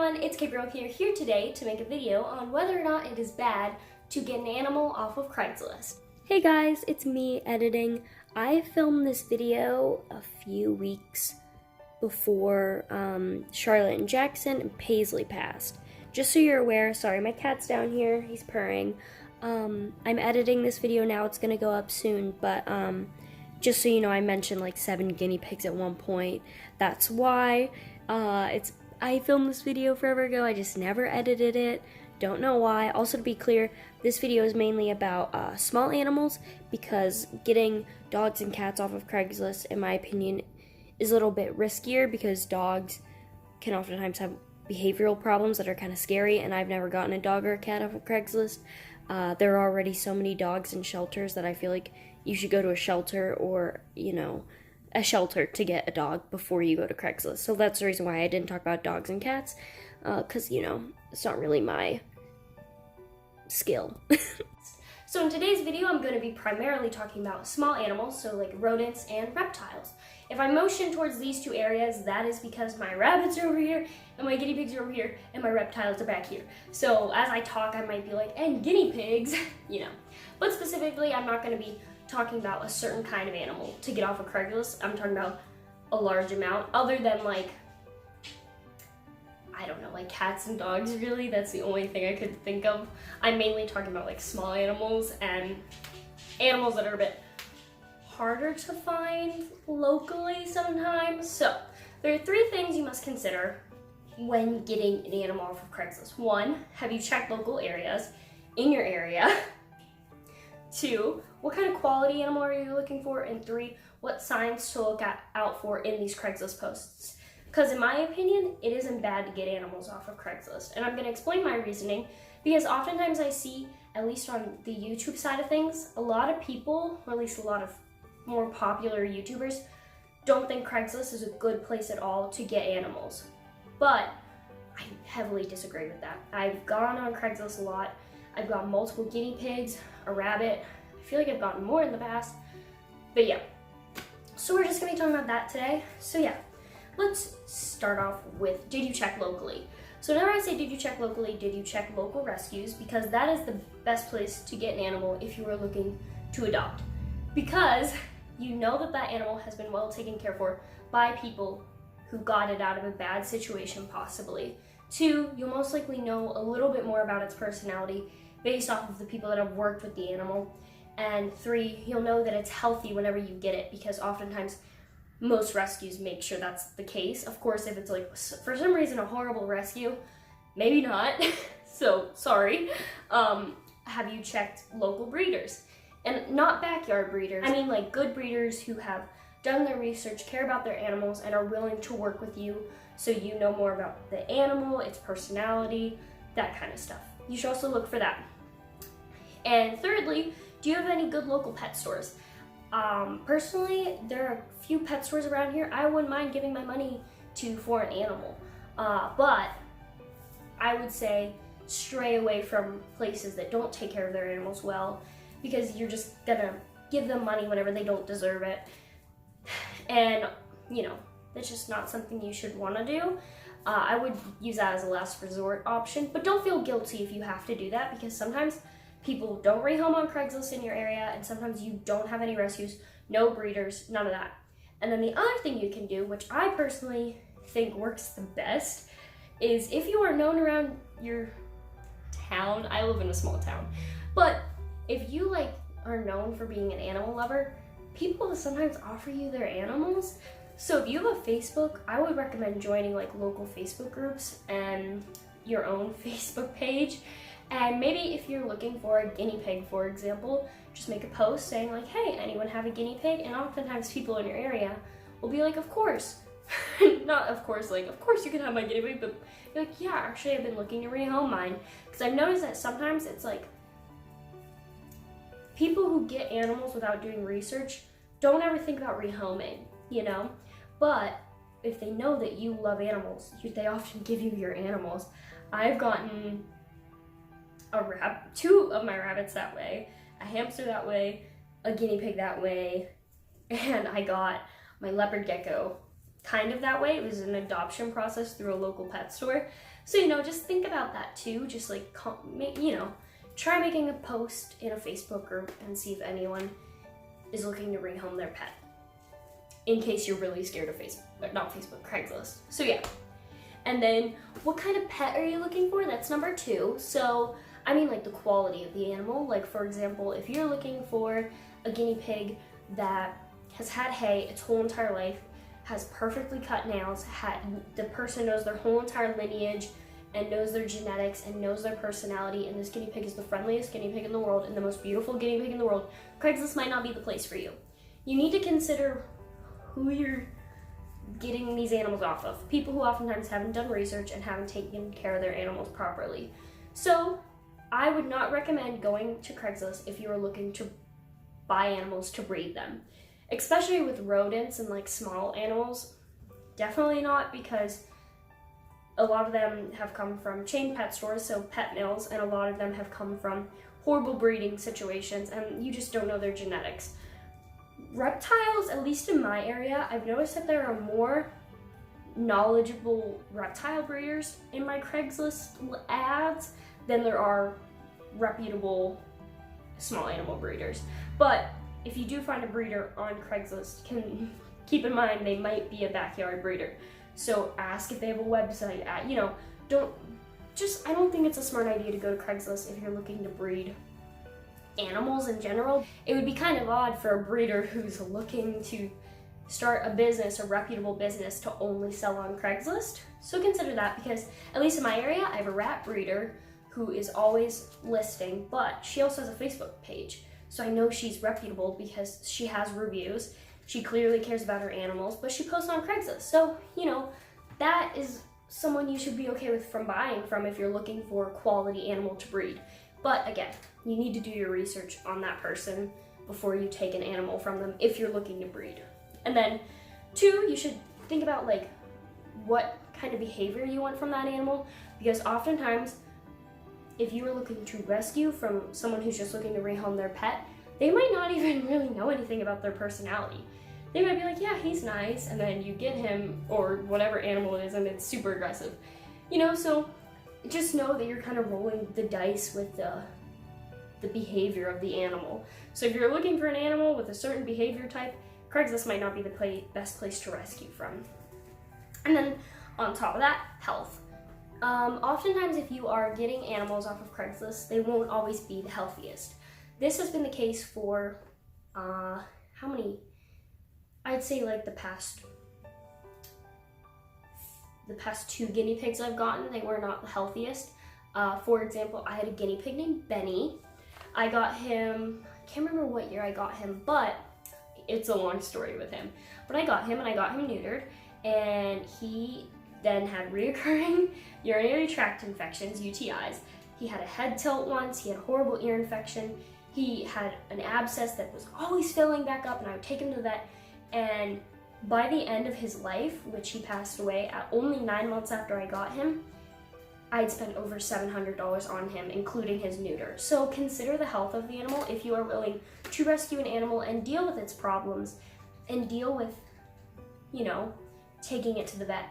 everyone, it's Gabriel here today to make a video on whether or not it is bad to get an animal off of Craigslist. Hey guys, it's me editing. I filmed this video a few weeks before Charlotte and Jackson and Paisley passed. Just so you're aware, sorry, my cat's down here, he's purring. I'm editing this video now, it's gonna go up soon, but just so you know, I mentioned like 7 guinea pigs at one point. That's why. I filmed this video forever ago, I just never edited it. Don't know why. Also, to be clear, this video is mainly about small animals because getting dogs and cats off of Craigslist, in my opinion, is a little bit riskier because dogs can oftentimes have behavioral problems that are kind of scary, and I've never gotten a dog or a cat off of Craigslist. There are already so many dogs in shelters that I feel like you should go to a shelter or, you know, a shelter to get a dog before you go to Craigslist. So that's the reason why I didn't talk about dogs and cats, because, you know, it's not really my skill. So in today's video, I'm going to be primarily talking about small animals, so like rodents and reptiles. If I motion towards these two areas, that is because my rabbits are over here, and my guinea pigs are over here, and my reptiles are back here. So as I talk, I might be like, and guinea pigs, you know. But specifically, I'm not going to be talking about a certain kind of animal to get off of Craigslist. I'm talking about a large amount, other than like, I don't know, like cats and dogs really. That's the only thing I could think of. I'm mainly talking about like small animals and animals that are a bit harder to find locally sometimes. So there are 3 things you must consider when getting an animal off of Craigslist. 1, have you checked local areas in your area? 2, what kind of quality animal are you looking for? And 3, what signs to look out for in these Craigslist posts? Because in my opinion, it isn't bad to get animals off of Craigslist. And I'm going to explain my reasoning because oftentimes I see, at least on the YouTube side of things, a lot of people, or at least a lot of more popular YouTubers, don't think Craigslist is a good place at all to get animals. But I heavily disagree with that. I've gone on Craigslist a lot. I've got multiple guinea pigs, a rabbit. I feel like I've gotten more in the past. But yeah, so we're just going to be talking about that today. So yeah. Let's start off with, did you check locally? So whenever I say did you check locally, did you check local rescues? Because that is the best place to get an animal if you are looking to adopt. Because you know that that animal has been well taken care for by people who got it out of a bad situation possibly. 2, you'll most likely know a little bit more about its personality based off of the people that have worked with the animal. And 3, you'll know that it's healthy whenever you get it, because oftentimes most rescues make sure that's the case. Of course, if it's like, for some reason, a horrible rescue, maybe not, so sorry. Have you checked local breeders? And not backyard breeders. I mean like good breeders who have done their research, care about their animals, and are willing to work with you so you know more about the animal, its personality, that kind of stuff. You should also look for that. And thirdly, do you have any good local pet stores? Personally, there are a few pet stores around here I wouldn't mind giving my money to for an animal. But I would say stray away from places that don't take care of their animals well, because you're just gonna give them money whenever they don't deserve it. And, you know, that's just not something you should want to do. I would use that as a last resort option, but don't feel guilty if you have to do that, because sometimes people don't rehome on Craigslist in your area, and sometimes you don't have any rescues, no breeders, none of that. And then the other thing you can do, which I personally think works the best, is if you are known around your town, I live in a small town, but if you like are known for being an animal lover, people will sometimes offer you their animals. So if you have a Facebook, I would recommend joining like local Facebook groups and your own Facebook page. And maybe if you're looking for a guinea pig, for example, just make a post saying like, hey, anyone have a guinea pig? And oftentimes people in your area will be like, of course. Not of course, like, of course you can have my guinea pig, but you're like, yeah, actually I've been looking to rehome mine. Because I've noticed that sometimes it's like, people who get animals without doing research don't ever think about rehoming, you know? But if they know that you love animals, they often give you your animals. I've gotten 2 of my rabbits that way, a hamster that way, a guinea pig that way, and I got my leopard gecko kind of that way. It was an adoption process through a local pet store. So, you know, just think about that too. Just like, you know, try making a post in a Facebook group and see if anyone is looking to bring home their pet, in case you're really scared of Craigslist. So yeah. And then, what kind of pet are you looking for? That's number 2. So, I mean like the quality of the animal. Like for example, if you're looking for a guinea pig that has had hay its whole entire life, has perfectly cut nails, the person knows their whole entire lineage and knows their genetics and knows their personality, and this guinea pig is the friendliest guinea pig in the world and the most beautiful guinea pig in the world, Craigslist might not be the place for you. You need to consider who you're getting these animals off of. People who oftentimes haven't done research and haven't taken care of their animals properly. So I would not recommend going to Craigslist if you are looking to buy animals to breed them. Especially with rodents and like small animals, definitely not, because a lot of them have come from chain pet stores, so pet mills, and a lot of them have come from horrible breeding situations, and you just don't know their genetics. Reptiles, at least in my area, I've noticed that there are more knowledgeable reptile breeders in my Craigslist ads than there are reputable small animal breeders. But if you do find a breeder on Craigslist, keep in mind they might be a backyard breeder. So ask if they have a website. You know, I don't think it's a smart idea to go to Craigslist if you're looking to breed animals in general. It would be kind of odd for a breeder who's looking to start a business, a reputable business, to only sell on Craigslist. So consider that, because at least in my area, I have a rat breeder who is always listing, but she also has a Facebook page. So I know she's reputable because she has reviews. She clearly cares about her animals, but she posts on Craigslist. So, you know, that is someone you should be okay with from buying from if you're looking for a quality animal to breed. But again, you need to do your research on that person before you take an animal from them if you're looking to breed. And then 2, you should think about like what kind of behavior you want from that animal, because oftentimes if you are looking to rescue from someone who's just looking to rehome their pet, they might not even really know anything about their personality. They might be like, yeah, he's nice, and then you get him, or whatever animal it is, and it's super aggressive. You know, so just know that you're kind of rolling the dice with the behavior of the animal. So if you're looking for an animal with a certain behavior type, Craigslist might not be the best place to rescue from. And then on top of that, health. Oftentimes if you are getting animals off of Craigslist, they won't always be the healthiest. This has been the case for, how many? I'd say like the past 2 guinea pigs I've gotten, they were not the healthiest. For example, I had a guinea pig named Benny. I got him, I can't remember what year I got him, but it's a long story with him. But I got him and I got him neutered, and he then had reoccurring urinary tract infections, UTIs. He had a head tilt once, he had a horrible ear infection, he had an abscess that was always filling back up, and I would take him to the vet, and by the end of his life, which he passed away at only 9 months after I got him, I'd spent over $700 on him, including his neuter. So consider the health of the animal if you are willing to rescue an animal and deal with its problems and deal with, you know, taking it to the vet.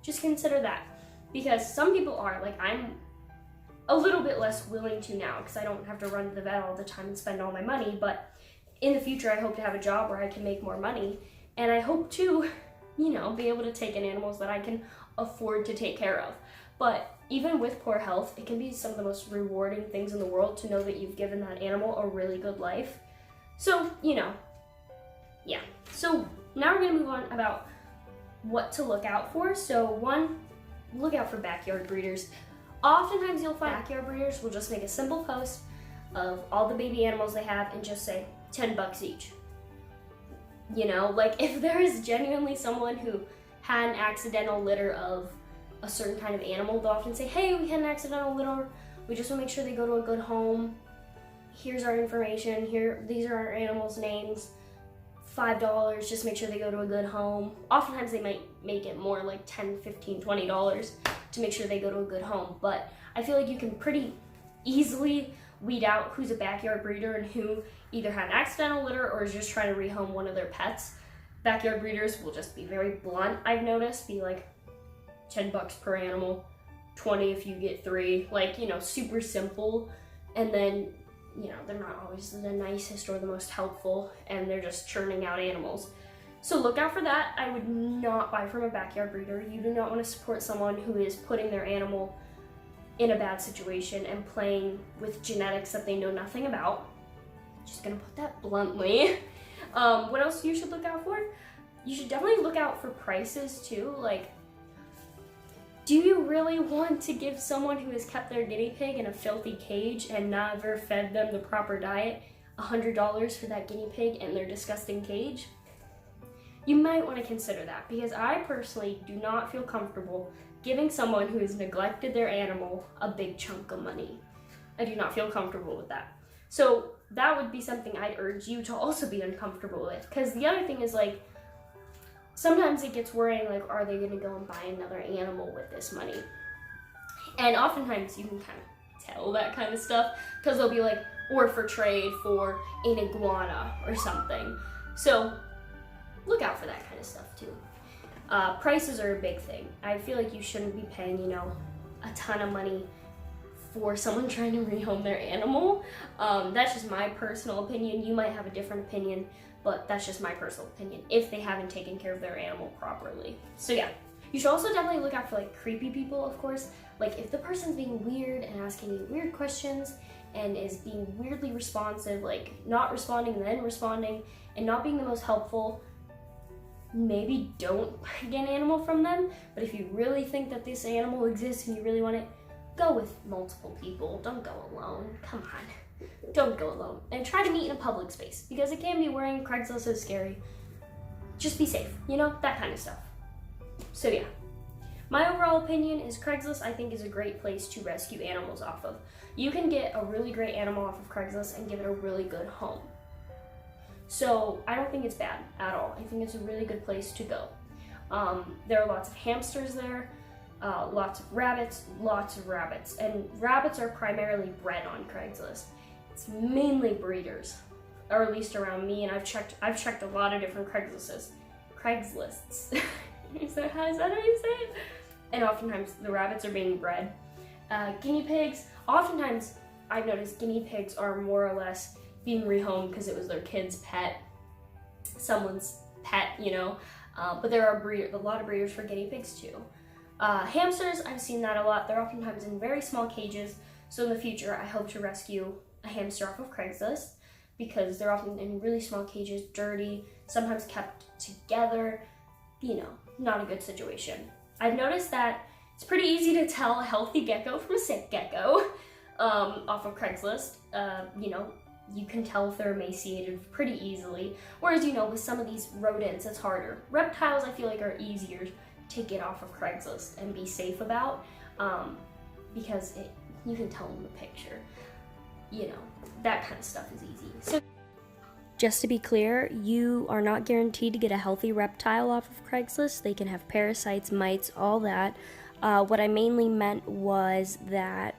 Just consider that, because some people are, like, I'm a little bit less willing to now because I don't have to run to the vet all the time and spend all my money, but in the future I hope to have a job where I can make more money, and I hope to, you know, be able to take in animals that I can afford to take care of. But even with poor health, it can be some of the most rewarding things in the world to know that you've given that animal a really good life. So, you know, yeah. So now we're gonna move on about what to look out for. So 1, look out for backyard breeders. Oftentimes you'll find backyard breeders will just make a simple post of all the baby animals they have and just say $10 each. You know, like if there is genuinely someone who had an accidental litter of a certain kind of animal, they'll often say, hey, we had an accidental litter, we just want to make sure they go to a good home. Here's our information, these are our animals' names. $5, just make sure they go to a good home. Oftentimes they might make it more like $10, $15, $20 to make sure they go to a good home. But I feel like you can pretty easily weed out who's a backyard breeder and who either had an accidental litter or is just trying to rehome one of their pets Backyard breeders will just be very blunt, I've noticed, be like $10 per animal, 20 if you get 3, like, you know, super simple. And then, you know, they're not always the nicest or the most helpful, and they're just churning out animals. So look out for that. I would not buy from a backyard breeder. You do not want to support someone who is putting their animal in a bad situation and playing with genetics that they know nothing about. Just gonna put that bluntly. What else you should look out for? You should definitely look out for prices too. Like, do you really want to give someone who has kept their guinea pig in a filthy cage and never fed them the proper diet $100 for that guinea pig and their disgusting cage? You might want to consider that, because I personally do not feel comfortable giving someone who has neglected their animal a big chunk of money. I do not feel comfortable with that. So that would be something I'd urge you to also be uncomfortable with. Because the other thing is, like, sometimes it gets worrying, like, are they gonna go and buy another animal with this money? And oftentimes you can kind of tell that kind of stuff, because they'll be like, or for trade for an iguana or something. So look out for that kind of stuff too. Prices are a big thing. I feel like you shouldn't be paying, you know, a ton of money for someone trying to rehome their animal. That's just my personal opinion. You might have a different opinion, but that's just my personal opinion, if they haven't taken care of their animal properly. So yeah, you should also definitely look out for, like, creepy people, of course. Like, if the person's being weird and asking you weird questions and is being weirdly responsive, like not responding and then responding and not being the most helpful, maybe don't get an animal from them. But if you really think that this animal exists and you really want it, go with multiple people. Don't go alone. Come on. Don't go alone. And try to meet in a public space, because it can be worrying. Craigslist is scary. Just be safe, you know, that kind of stuff. So yeah, my overall opinion is Craigslist, I think, is a great place to rescue animals off of. You can get a really great animal off of Craigslist and give it a really good home. So I don't think it's bad at all. I think it's a really good place to go. There are lots of hamsters there, lots of rabbits, and rabbits are primarily bred on Craigslist. It's mainly breeders, or at least around me, and I've checked a lot of different Craigslist Craigslist. Is that how you say it? And oftentimes the rabbits are being bred. Guinea pigs, oftentimes I've noticed guinea pigs are more or less being rehomed because it was their kid's pet, someone's pet, you know. But there are a lot of breeders for guinea pigs too. Hamsters, I've seen that a lot. They're oftentimes in very small cages. So in the future, I hope to rescue a hamster off of Craigslist, because they're often in really small cages, dirty, sometimes kept together, you know, not a good situation. I've noticed that it's pretty easy to tell a healthy gecko from a sick gecko off of Craigslist. You know, you can tell if they're emaciated pretty easily. Whereas, you know, with some of these rodents, it's harder. Reptiles, I feel like, are easier to get off of Craigslist and be safe about, because you can tell in the picture. You know, that kind of stuff is easy. So, just to be clear, you are not guaranteed to get a healthy reptile off of Craigslist. They can have parasites, mites, all that. What I mainly meant was that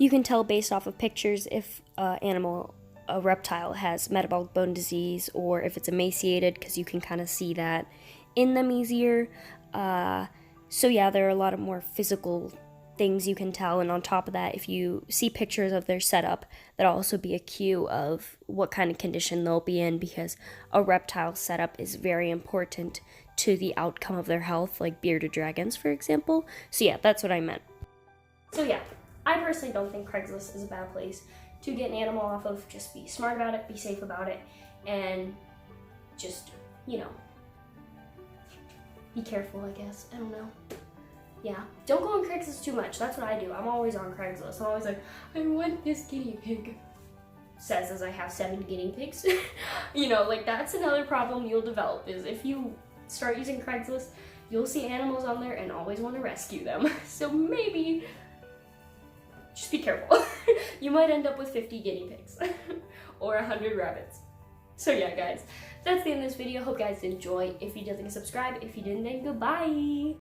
you can tell based off of pictures if a reptile has metabolic bone disease, or if it's emaciated, because you can kind of see that in them easier. So yeah, there are a lot of more physical things you can tell, and on top of that, if you see pictures of their setup, that'll also be a cue of what kind of condition they'll be in, because a reptile setup is very important to the outcome of their health, like bearded dragons, for example. So yeah, that's what I meant. So yeah, I personally don't think Craigslist is a bad place to get an animal off of. Just be smart about it, be safe about it, and just, you know, be careful, I guess. I don't know. Yeah, don't go on Craigslist too much. That's what I do. I'm always on Craigslist. I'm always like, I want this guinea pig. Says as I have 7 guinea pigs. You know, like, that's another problem you'll develop, is if you start using Craigslist, you'll see animals on there and always want to rescue them. So maybe just be careful. You might end up with 50 guinea pigs or 100 rabbits. So yeah, guys, that's the end of this video. Hope you guys enjoy. If you did, then subscribe. If you didn't, then goodbye.